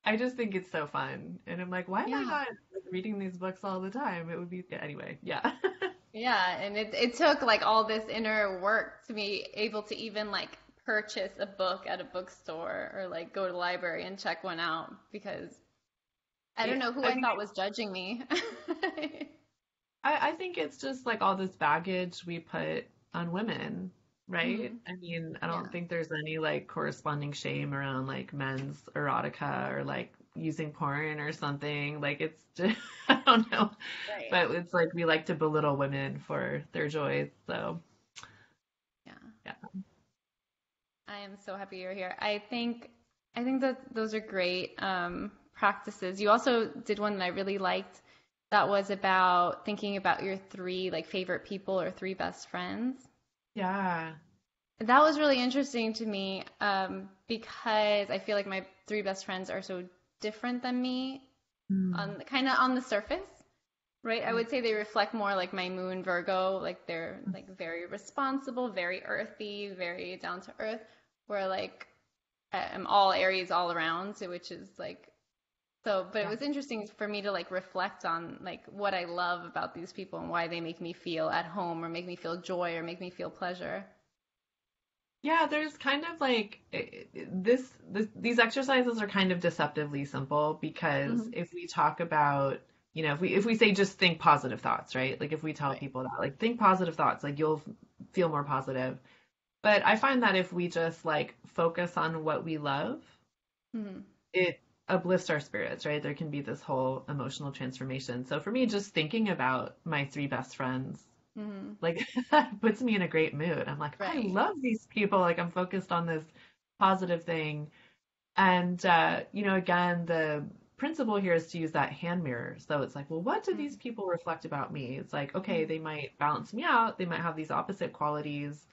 I just think it's so fun. And I'm like, why am I Yeah. not like, reading these books all the time? It would be anyway, yeah. Yeah, and it took like all this inner work to be able to even like purchase a book at a bookstore or like go to the library and check one out because I don't Yeah, know who I I think thought was judging me. I think it's just like all this baggage we put on women, right? Hmm. I mean, I don't Yeah. think there's any like corresponding shame around like men's erotica or like using porn or something. Like it's just, I don't know, Right. but it's like we like to belittle women for their joys. So, Yeah. yeah. I am so happy you're here. I think that those are great practices. You also did one that I really liked that was about thinking about your three like favorite people or three best friends. Yeah. That was really interesting to me because I feel like my three best friends are so different than me Mm, on kind of on the surface, right? I right. would say they reflect more like my moon Virgo, like they're like very responsible, very earthy, very down to earth, where like I'm all Aries all around, so which is like so, but it Yeah. was interesting for me to like reflect on like what I love about these people and why they make me feel at home or make me feel joy or make me feel pleasure. Yeah, there's kind of like these exercises are kind of deceptively simple because Hmm. if we talk about, if we say just think positive thoughts, right? Like if we tell Right. people that, like think positive thoughts, like you'll feel more positive. But I find that if we just like focus on what we love, Hmm. it uplifts our spirits, right? There can be this whole emotional transformation. So for me, just thinking about my three best friends Hmm. like that puts me in a great mood. I'm like, I Right. love these people. Like I'm focused on this positive thing. And again, the principle here is to use that hand mirror. So it's like, well, what do these people reflect about me? It's like, okay, Hmm. they might balance me out. They might have these opposite qualities,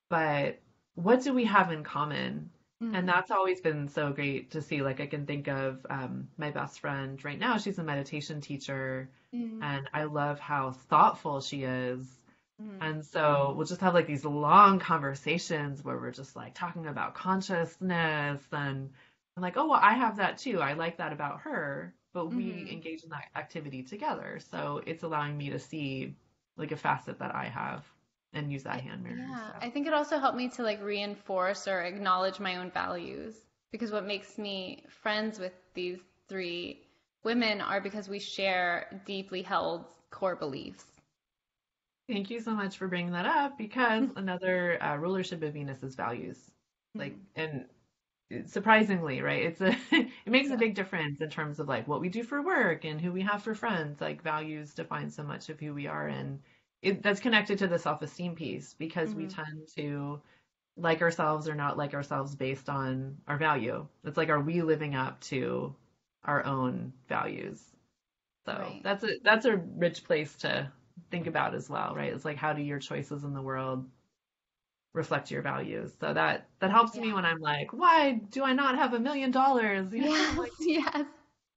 but what do we have in common? And Hmm. that's always been so great to see. Like I can think of my best friend right now. She's a meditation teacher, Hmm. and I love how thoughtful she is. Hmm. And so we'll just have like these long conversations where we're just like talking about consciousness and I'm like, oh, well, I have that too. I like that about her, but we Hmm. engage in that activity together. So it's allowing me to see like a facet that I have and use that hand mirror. Yeah, So I think it also helped me to like reinforce or acknowledge my own values because what makes me friends with these three women are because we share deeply held core beliefs. thank you so much for bringing that up because another rulership of Venus is values. Like, Hmm. and surprisingly, right? It makes a Yeah. big difference in terms of like what we do for work and who we have for friends. Like values define so much of who we are, and that's connected to the self-esteem piece because we Hmm. tend to like ourselves or not like ourselves based on our value. It's like, are we living up to our own values? So Right. that's a rich place to think about as well, right? It's like, how do your choices in the world reflect your values? So that helps me Yeah. when I'm like, why do I not have $1 million? I'm Yes. like, Yes.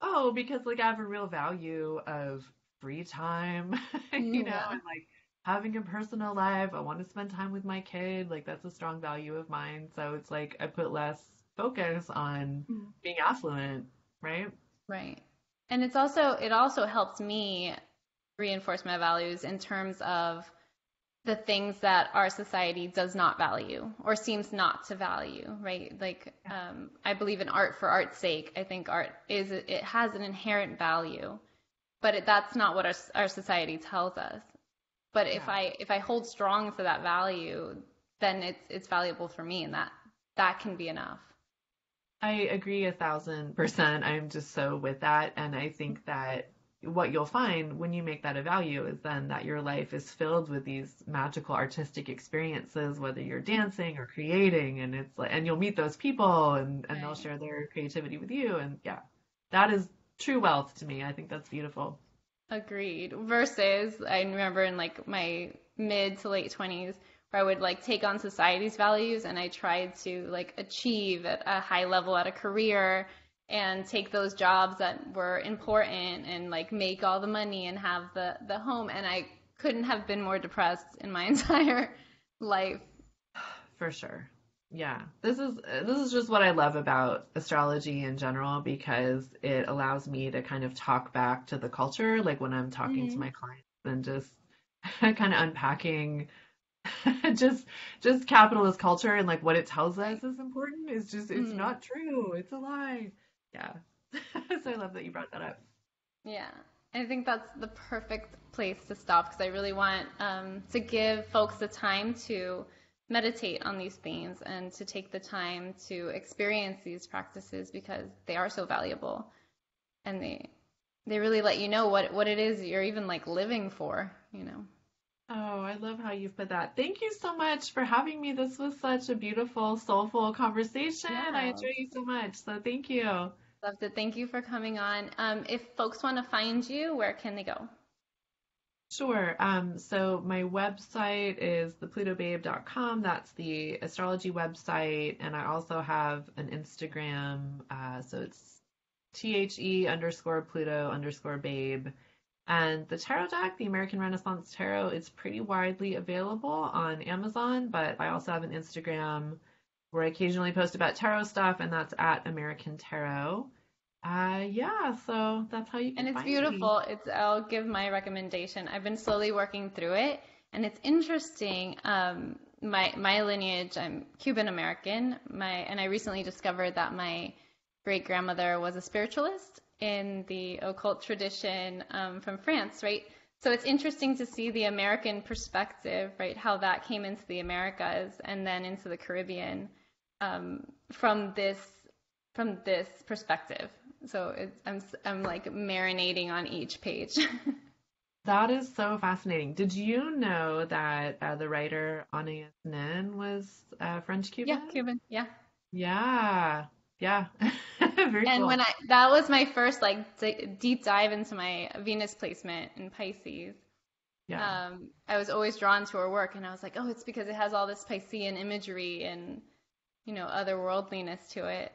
oh, because like I have a real value of free time, Yeah. and like having a personal life. I want to spend time with my kid. Like that's a strong value of mine. So it's like I put less focus on Mm. being affluent, right? Right. And it also helps me reinforce my values in terms of the things that our society does not value or seems not to value, right? Like, Yeah. I believe in art for art's sake. I think art it has an inherent value, but that's not what our society tells us. But if Yeah. I hold strong to that value, then it's valuable for me, and that can be enough. I agree 1,000%. I'm just so with that. And I think that what you'll find when you make that a value is then that your life is filled with these magical artistic experiences, whether you're dancing or creating, and it's like, and you'll meet those people and they'll Right. share their creativity with you. And yeah, that is true wealth to me. I think that's beautiful. Agreed. Versus, I remember in like my mid to late 20s where I would like take on society's values and I tried to like achieve at a high level at a career and take those jobs that were important and like make all the money and have the home. And I couldn't have been more depressed in my entire life. For sure. Yeah. This is just what I love about astrology in general because it allows me to kind of talk back to the culture, like when I'm talking to Hmm. my clients and just kind of unpacking just just capitalist culture and like what it tells us Right. is important is just it's Mm. not true. It's a lie. Yeah. So I love that you brought that up. Yeah, I think that's the perfect place to stop because I really want to give folks the time to meditate on these themes and to take the time to experience these practices because they are so valuable and they really let you know what it is you're even like living for, you know. Oh, I love how you've put that. Thank you so much for having me. This was such a beautiful, soulful conversation. I Yeah, enjoy you so much. So thank you. love to. Thank you for coming on. If folks want to find you, where can they go? Sure. So my website is theplutobabe.com. That's the astrology website. And I also have an Instagram. So it's THE_Pluto_babe. And the tarot deck, the American Renaissance Tarot, is pretty widely available on Amazon, but I also have an Instagram where I occasionally post about tarot stuff, and that's at American Tarot. Yeah, so that's how you And can it's find me. beautiful. I'll give my recommendation. I've been slowly working through it, and it's interesting. My lineage, I'm Cuban American. And I recently discovered that my great grandmother was a spiritualist in the occult tradition from France, right? So it's interesting to see the American perspective, right? How that came into the Americas and then into the Caribbean um, from this from this perspective. So I'm like marinating on each page. That is so fascinating. Did you know that the writer Anais Nin was French Yeah, Cuban? Cuban. Yeah. Yeah, yeah. Very And cool. that was my first like deep dive into my Venus placement in Pisces. Yeah. I was always drawn to her work, and I was like, oh, it's because it has all this Piscean imagery and otherworldliness to it.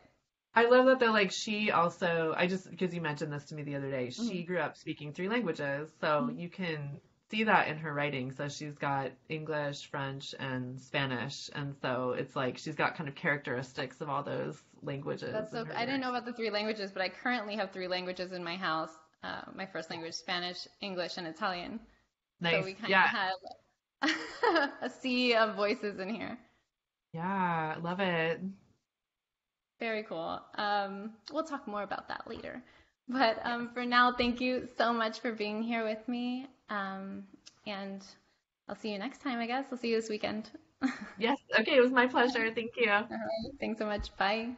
I love that though, like she also, I just, because you mentioned this to me the other day, Hmm. she grew up speaking three languages, so you can see that in her writing. So she's got English, French, and Spanish, and so it's like she's got kind of characteristics of all those languages That's in so. her I didn't work. know about the three languages, but I currently have three languages in my house. My first language, Spanish, English, and Italian. So Nice. we kind Yeah. of have a sea of voices in here. Yeah. Love it. Very cool. We'll talk more about that later. But Yes. for now, thank you so much for being here with me. And I'll see you next time, I guess. I'll see you this weekend. All Yes. Okay. It was my pleasure. Thank you. right. Thanks so much. Bye.